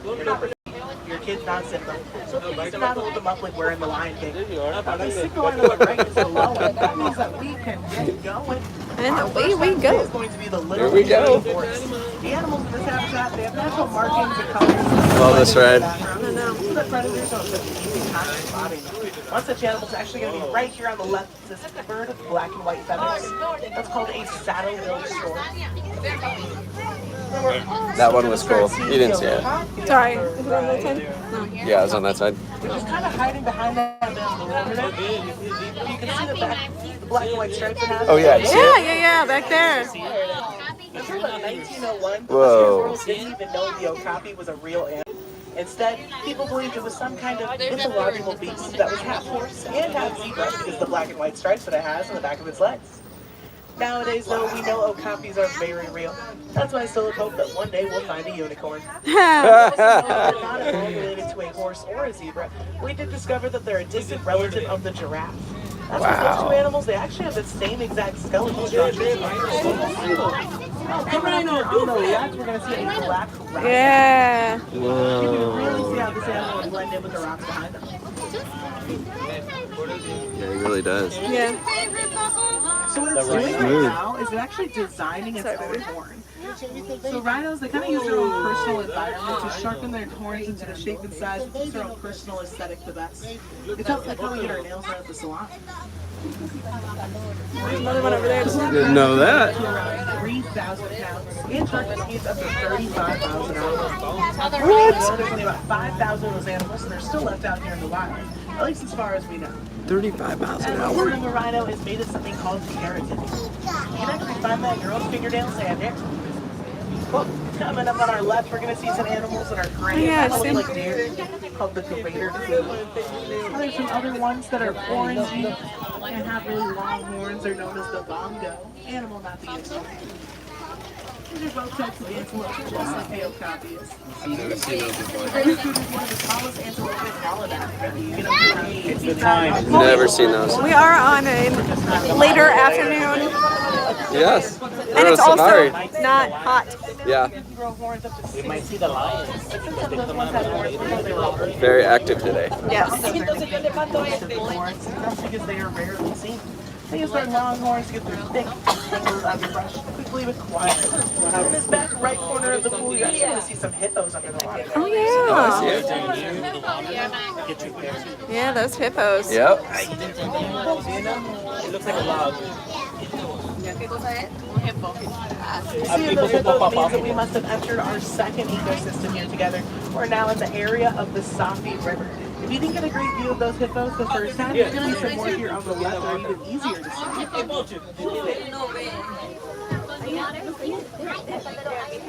Your kid's not simple. So please do not hold them up like we're in the Lion King. The signal line on the right is the low end. That means that we can get going. And away we go. Is going to be the little forest. The animals in this habitat, they have natural markings and colors. Love this ride. So the predators don't have an easy time spotting them. One such animal is actually going to be right here on the left. It's this bird with black and white feathers. That's called a saddle-billed stork. That one was cool. You didn't see it. Sorry, is it on that side? No. Yeah, it was on that side. Just kind of hiding behind that mountain over there. You can see the black and white stripes it has. Oh yeah. Yeah, back there. Until about 1901, Whoa. the world didn't even know the okapi was a real animal. Instead, people believed it was some kind of mythological beast that was half horse and half zebra because of the black and white stripes that it has on the back of its legs. Nowadays, though, we know okapis are very real. That's why I still hope that one day we'll find a unicorn. Not at all related to a horse or a zebra, we did discover that they're a distant relative of the giraffe. That's wow. Those two animals, they actually have the same exact skeletal structure. Coming on the left, we're going to see a black rat. Yeah. You can really see how this animal would blend in with the rocks behind them. Yeah, it really does. Yeah. So what it's doing right now is it's actually designing its own horn. So rhinos, they kind of use their own personal environment to sharpen their horns into the shape and size that fits their own personal aesthetic the best. It's how we get our nails done at the salon. There's another one over there. Didn't know that. Around 3,000 pounds. And shark speeds up to 35,000 hours. What? There's only about 5,000 of those animals, and they're still left out here in the wild. At least as far as we know. 35 miles an And the hour. horn of a rhino is made of something called keratin. You can actually find that in your own fingernail sand here. Well, coming up on our left, we're going to see some animals that are gray. Yeah, That look like deer, called the greater deer. There's some other ones that are orangey and have really long horns. They're known as the bongo. Animal not the animal. These are both types of antelope, just like the okapi is. The greater deer is one of the tallest antelope in all of Africa. You get up to around 55. Never seen those. We are on a later afternoon. Yes. And it's also not hot. Yeah. You might see the lions. Very active today. Yes. That's because they are rarely seen. They use their long horns to get their thick tangles out of the brush quickly but quietly. In this back right corner of the pool, you're actually going to see some hippos under the water. Oh, yeah. Yeah, those hippos. Yep. It looks like a log. Seeing those hippos means that we must have entered our second ecosystem here together. We're now in the area of the Safi River. If you didn't get a great view of those hippos the first time, there's going to be some more here on the left that are even easier to see.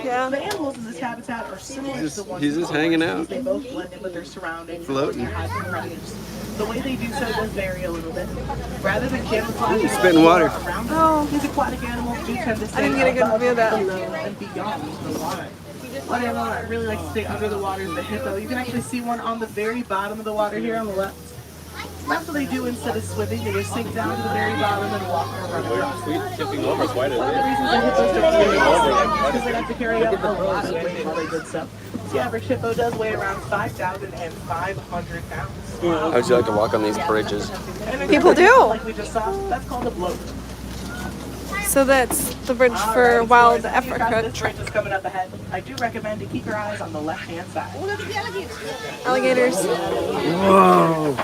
Yeah. The animals in this habitat are similar to the ones He's just hanging out. They both blend in with their surroundings. Floating. The way they do so does vary a little bit. Rather than camouflage spitting water. around them, these aquatic animals do tend to stay I didn't get a good view of that. below and beyond the water. One animal that really likes to stay under the water is the hippo. You can actually see one on the very bottom of the water here on the left. That's what they do instead of swimming. They just sink down to the very bottom and walk around across. Tipping over quite a One of the bit. reasons the hippos don't really is because they have to carry up a lot of weight while they did so. The average hippo does weigh around 5,500 pounds. How'd you like to walk on these bridges? People do. Like we just saw, that's called a bloat. So that's the bridge for Wild Africa This bridge is coming up ahead. I do recommend to keep your eyes on the left-hand side. alligators. Whoa.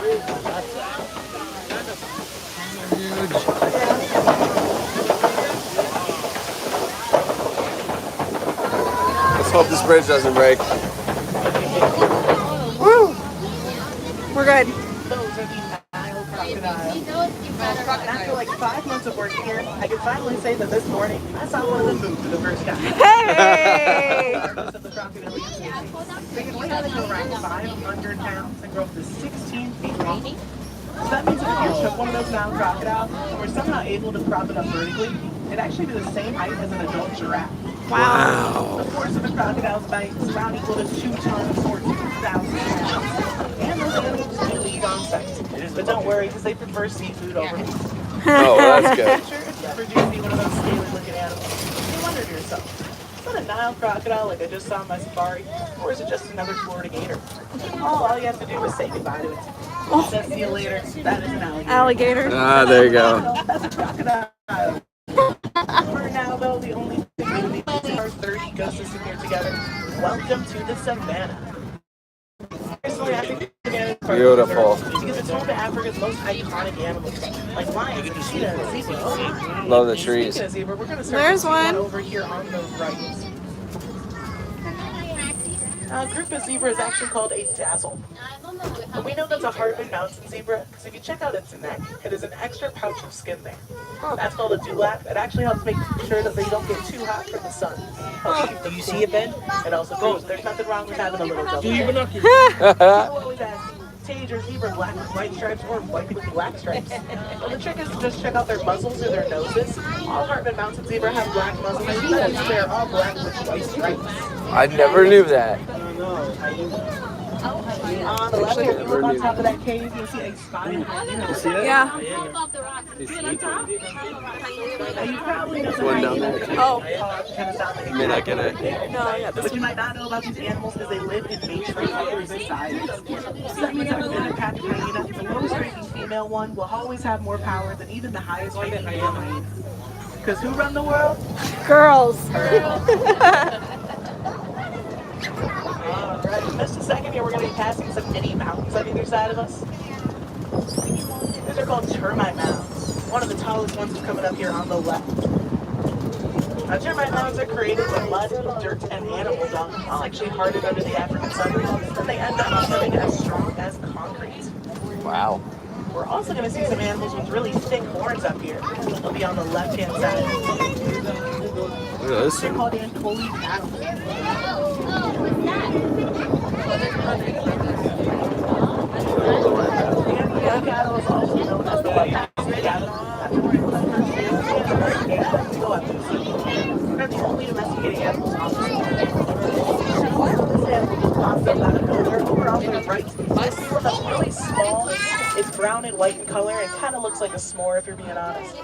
Let's hope this bridge doesn't break. Woo! We're good. Those are the Nile crocodiles. After like 5 months of working here, I can finally say that this morning I saw one of them move for the first time. Hey! They can weigh up to around 500 pounds and grow up to 16 feet long. So that means if you took one of those Nile crocodiles and were somehow able to prop it up vertically, it'd actually be the same height as an adult giraffe. Wow. The force of a crocodile's bite is around equal to 2 tons or 2,000 pounds. And those animals do lead on sight. But don't worry, because they prefer seafood over meat. Oh, well, that's good. Sure, if you ever do see one of those scaly looking animals, you wonder to yourself, Is that a Nile crocodile like I just saw on my safari? Or is it just another Florida gator? All you have to do is say goodbye to it. It says see you later. That is an alligator. Alligator. Ah, there you go. That's a crocodile. For now, though, the only thing we need is our third ecosystem here together. Welcome to the savannah. Personally, I think the savannah is part of the Beautiful. reserve because it's home to Africa's most iconic animals, like lions, cheetah, and zebra. Love the trees. Speaking of zebra, we're gonna start There's to see one one. over here on the right. A group of zebra is actually called a dazzle. But we know that's a Hartman mountain zebra because if you check out its neck, it is an extra pouch of skin there. That's called a dewlap. It actually helps make sure that they don't get too hot from the sun. Do you see it, Ben? It also proves there's nothing wrong with having a little double. Do you binoculars? Always ask, sage or zebra black with white stripes or white with black stripes? Well, the trick is to just check out their muzzles or their noses. All Hartman mountain zebra have black muzzles, and they're all black with white stripes. I never knew that. On the left, if you look on top of that cave, you'll see a spotted hyena. You see that? Yeah. You probably know One down there. Oh. You may not get it. No, yeah. What you might not know about these animals is they live in matriarchal societies. So that means that within a pack of hyena, the lowest ranking female one will always have more power than even the highest ranking male hyena. Because who run the world? Girls. Alright, in just a second here, we're going to be passing some mini mountains on either side of us. These are called Termite Mounds. One of the tallest ones is coming up here on the left. Now, termite mounds are created with mud, dirt, and animal dung, all actually hardened under the African sun, and they end up becoming as strong as concrete. Wow. We're also going to see some animals with really thick horns up here. They'll be on the left-hand side. Look at this They're thing. called Untitled Chapter. The cattle is also known as the white cattle. After we're able to first year, go up to the sea. They're the only domesticated animals on the sea. This animal just pops up out of nowhere over on the right. This is one that's really small. It's brown and white in color and kind of looks like a s'more if you're being honest.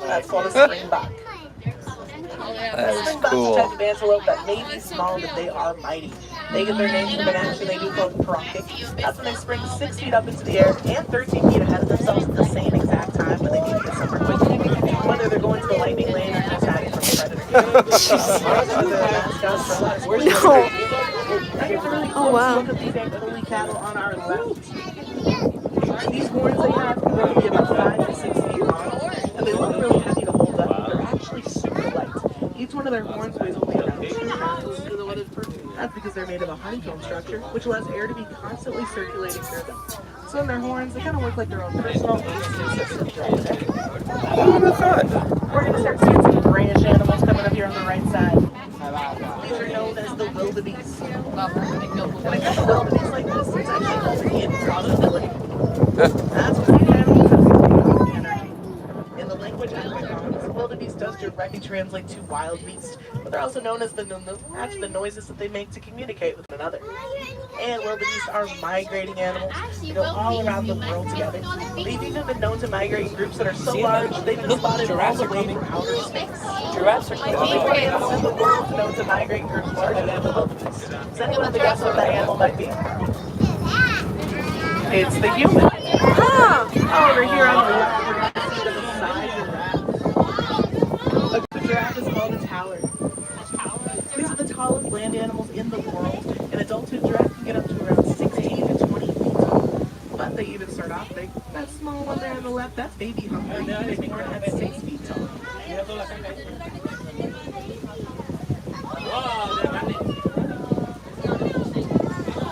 That's called a springbok. That is Springboks cool. are a type of antelope that may be small, but they are mighty. They get their name from an action they do called peronking. That's when they spring 6 feet up into the air and 13 feet ahead of themselves at the same exact time when they need to get somewhere quickly. Whether they're going to the lightning lane or just hiding from a predator. No. Oh, wow. Look at these Angolan cattle on our left. These horns they have can really be about 5 to 6 feet long, and they look really heavy to hold up, but they're actually super light. Each one of their horns weighs only around 2 pounds. That's because they're made of a honeycomb structure, which allows air to be constantly circulating through them. So in their horns, they kind of work like their own personal AC system. We're going to start seeing some grayish animals coming up here on the right side. These are known as the wildebeest. And I guess a wildebeest like this is actually called an improbability. That's what these animals have energy. In the language Afrikaans, wildebeest does directly translate to wild beast, but they're also known as the noises that they make to communicate with one another. And wildebeest are migrating animals. They go all around the world together. They've even been known to migrate in groups that are so large they've been spotted all the way from outer space. Giraffes are The only one animal in the world known to migrate in groups larger than the wildebeest. Does anyone have a guess what that animal might be? It's the human. Over here on the left, we're going to see the side giraffe. A giraffe is called a tower. These are the tallest land animals in the world. An adulthood giraffe can get up to around 16 to 20 feet tall. But they even start off big. That small one there on the left, that's baby hungry. They born at 6 feet tall.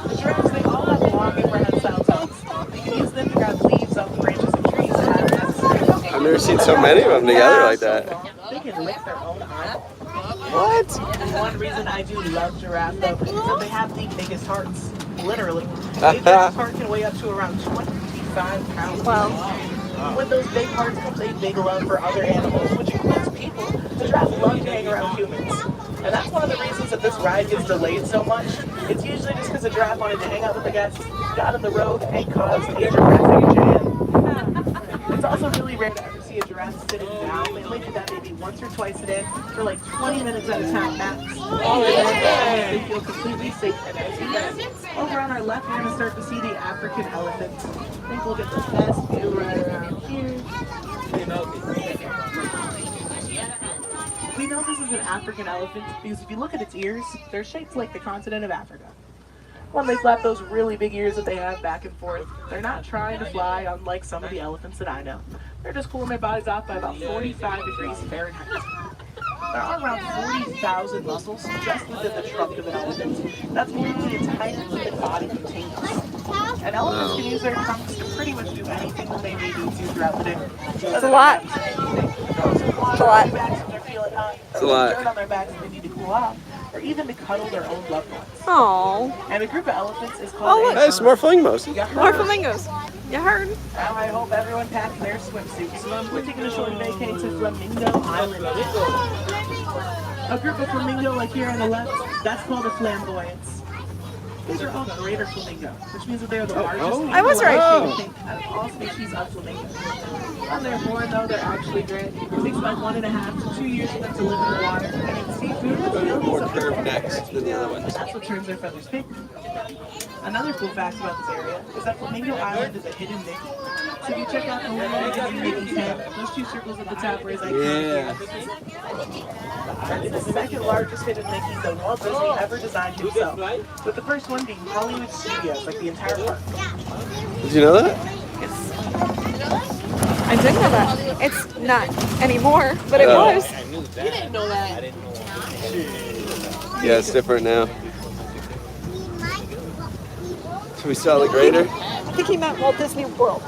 The giraffes, they all have long and prehensile tongues. You can use them to grab leaves off the branches of trees. I've never seen so many of them together like that. They can lick their own eyeball. What? One reason I do love giraffes though is that they have the biggest hearts. Literally. A giraffe's heart can weigh up to around 25 pounds. Wow. With those big hearts comes a big love for other animals, which includes people. The giraffes love to hang around humans. And that's one of the reasons that this ride gets delayed so much. It's usually just because the giraffe wanted to hang out with the guests, got on the road, and caused a dramatic jam. It's also really rare to ever see see a giraffe sitting down. They only do that maybe once or twice a day for like 20 minutes at a time max. They feel completely safe and at ease. Over on our left, we're going to start to see the African elephant. I think we'll get the best view right around here. We know this is an African elephant because if you look at its ears, they're shaped like the continent of Africa. When they flap those really big ears that they have back and forth, they're not trying to fly unlike some of the elephants that I know. They're just cooling their bodies off by about 45 degrees Fahrenheit. There are around 40,000 muscles just within the trunk of an elephant. That's more than the entire human body contains. And elephants can use their trunks to pretty much do anything that they need to throughout the day. It's a lot. It's a lot. It's a lot. Dirt on their backs if they need to cool off, or even to cuddle their own loved ones. Oh. And a group of elephants is called look. Hey, some more flamingos. More flamingos. You heard? Now I hope everyone packed their swimsuits. We're taking a short vacay to Flamingo Island. A group of flamingo like here on the left, that's called a flamboyance. These are all greater flamingo, which means that they are the largest I was right. out of all species of flamingo. When they're born, though, they're actually great. It takes about 1.5 to 2 years for them to live in the water. And eat seafood, More curved necks than the other ones. that's what turns their feathers pink. Another cool fact about this area is that Flamingo Island is a hidden Mickey. So if you check out the little Mickey's head, those 2 circles at the top raise like it's the second largest hidden Mickey that Walt Disney ever designed himself. With the first one being Hollywood Studios, like the entire park. Did you know that? I did know that. It's not anymore, but it was. You didn't know that. Yeah, it's different now. So we saw the grader. I think he meant Walt Disney World.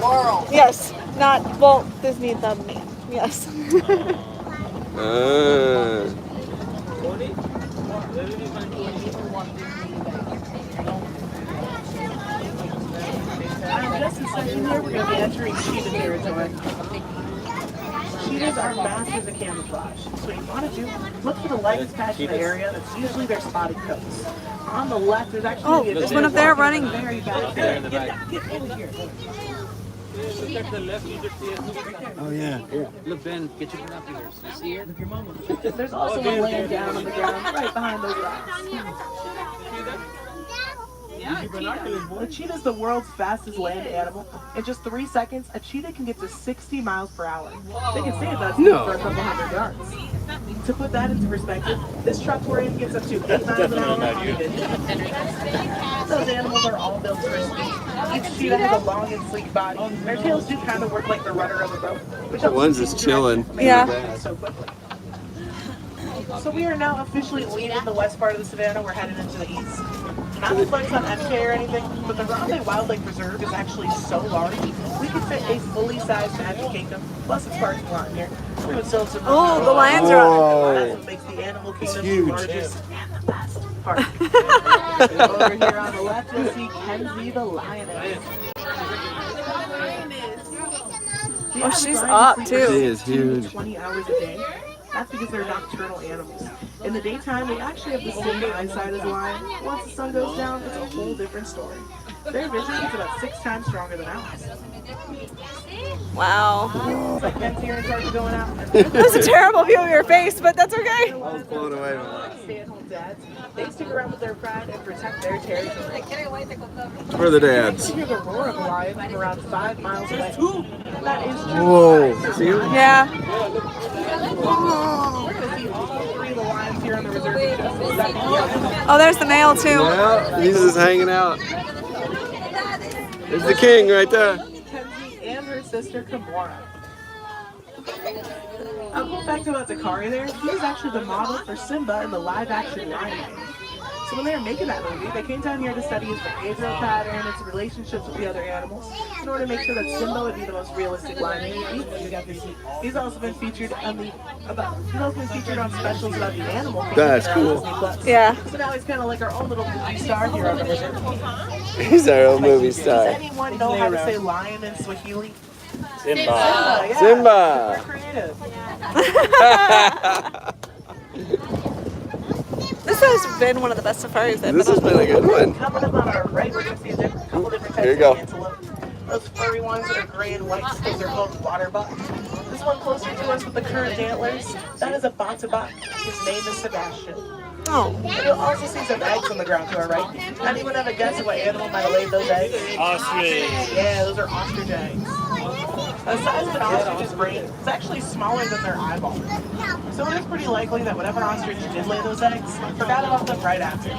World. Yes, not Walt Disney the man. Yes. Just a second here, we're going to be entering cheetah territory. Cheetahs are masters of camouflage. So what you want to do, look for the lightest patch in the area. That's usually their spotted coats. On the left, there's actually there's one up there running. Very back there. Get over here. Oh yeah. Look, Ben, get your binoculars. You see her? Look your mama. There's also one laying down on the ground right behind those rocks. A cheetah is the world's fastest land animal. In just 3 seconds, a cheetah can get to 60 miles per hour. They can stay at that speed for a couple hundred yards. To put that into perspective, this truck we're in gets up to 8 miles an hour. Those animals are all built for speed. Each cheetah has a long and sleek body. Their tails do kind of work like the rudder of a boat, which helps One's them just keep direction chilling. from Yeah. moving so quickly. So we are now officially leaving the west part of the savannah. We're headed into the east. Not to flex on MK or anything, but the Rondé Wildlife Preserve is actually so large, we could fit a fully sized Magic Kingdom, plus its parking lot here. We would still have some Oh, the lions are on. That's what makes the animal kingdom the largest and the best park. Over here on the left, you'll see Kenzie the lioness. Oh, she's up, too. She is huge. 20 hours a day. That's because they're nocturnal animals. In the daytime, they actually have the same eyesight as a lion. Once the sun goes down, it's a whole different story. Their vision is about 6 times stronger than ours. Wow. It's like Ken's here in charge of going out. That was a terrible view of your face, but that's okay. I was blown away with that. Stay-at-home dads, they stick around with their pride and protect their territory. For the dads. You hear the roar of a lion from around 5 miles away. That is true. Whoa. See him? Yeah. We're going to see all 3 of the lions here on the reserve in just a second. Oh, there's the male too. Yeah, he's just hanging out. There's the king right there. Kenzie and her sister Kimura. A cool fact about Zakari there, he was actually the model for Simba in the live-action Lion King. So when they were making that movie, they came down here to study his behavioral pattern, his relationships with the other animals, in order to make sure that Simba would be the most realistic lion king. He's also been featured on specials about the animal kingdom. That's on cool. Disney Plus. Yeah. So now he's kind of like our own little movie star here on the reserve. He's our old movie Does star. anyone know how to say lion in Swahili? Simba. Yeah. Simba. We're creative. This has been one of the best safaris I've This been has on. been a good one. Coming up on our right, we're going to see a couple different types Here you go. of antelope. Those furry ones that are gray and white, those are called water buck. This one closer to us with the current antlers, that is a banta buck. His name is Sebastian. Oh. And you'll also see some eggs on the ground to our right. Anyone have a guess of what animal might have laid those eggs? Ostrich. Yeah, those are ostrich eggs. The size of an ostrich's brain is actually smaller than their eyeball. So it is pretty likely that whatever ostrich did lay those eggs, forgot about them right after.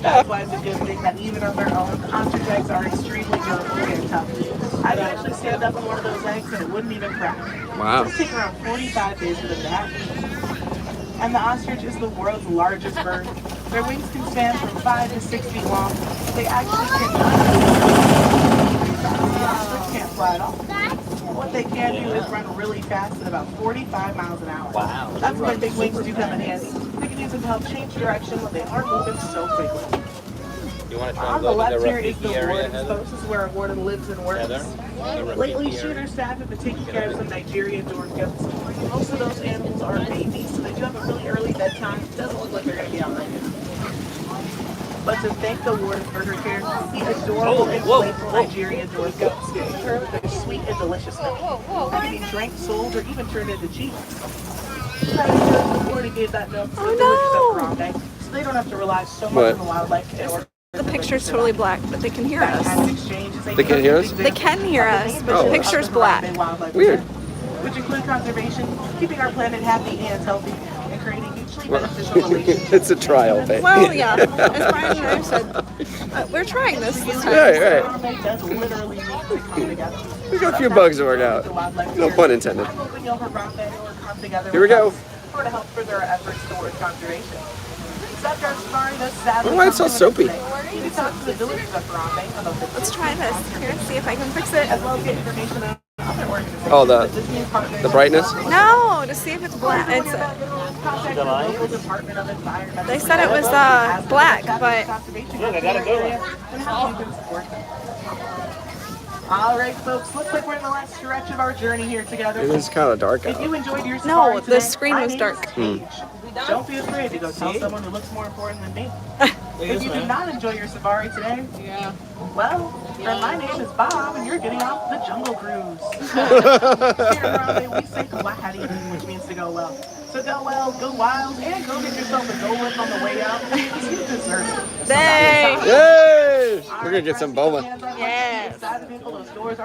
That's why it's a good thing that even on their own, ostrich eggs are extremely durable and tough. I could actually stand up on one of those eggs and it wouldn't even crack. Wow. It takes around 45 days for them to hatch. And the ostrich is the world's largest bird. Their wings can span from 5 to 6 feet long. They actually the ostrich can't fly at all. What they can do is run really fast at about 45 miles an hour. Wow. That's why big wings do come in handy. They can use them to help change direction when they aren't moving so quickly. You want to try On and the go to left the here is the Rafiki area, warden's Heather? post. This is where a warden lives and works. Heather? The Lately, Rafiki shooter area. staff have been taking care of some Nigerian dwarf goats. Most of those animals are babies, so they do have a really early bedtime. It doesn't look like they're going to be out right now. But to thank the warden for her care, the adorable and playful Nigerian dwarf goats get served with their sweet and delicious milk. They can be drank, sold, or even turned into cheese. The warden gave that milk to the villagers of Harambe, so they don't have to rely so much on the wildlife in order. The picture's totally black, but they can hear us. They can hear us? They can hear us, but the Oh. picture's black. Weird. Which include conservation, keeping our planet happy and healthy, and creating mutually beneficial relations. It's a trial, babe. Well, yeah, as Brian and I said, we're trying this time. Right. Harambe does literally need to come together. We got a few bugs to work out. No pun intended. I'm hoping you'll Harambe will come together Here we go. for to help further our efforts towards conservation. Except our safari does sadly Why it's so come to an end soapy? today. You can talk to the villagers of Harambe about the Let's try this. Here, see if I can fix it. as well as get information on other organizations. Oh, that Disney is partnering the with. brightness? No, to see if it's black. It's. Contact the local Department of Environmental They said it was black, but Look, I got a good one. All right, folks. Looks like we're in the last stretch of our journey here together. It is kind of dark If out. you enjoyed your No, safari the today, screen my was name dark. is Paige. Don't be afraid to go tell someone who looks more important than me. If you did not enjoy your safari today, well, then my name is Bob, and you're getting off the Jungle Cruise. Here in Harambe, we say Kawahari, which means to go well. So go well, go wild, and go get yourself a Dole Whip on the way out, because you deserve it. They. Yay! We're gonna get some boba. Yes. Inside the vehicle, those doors are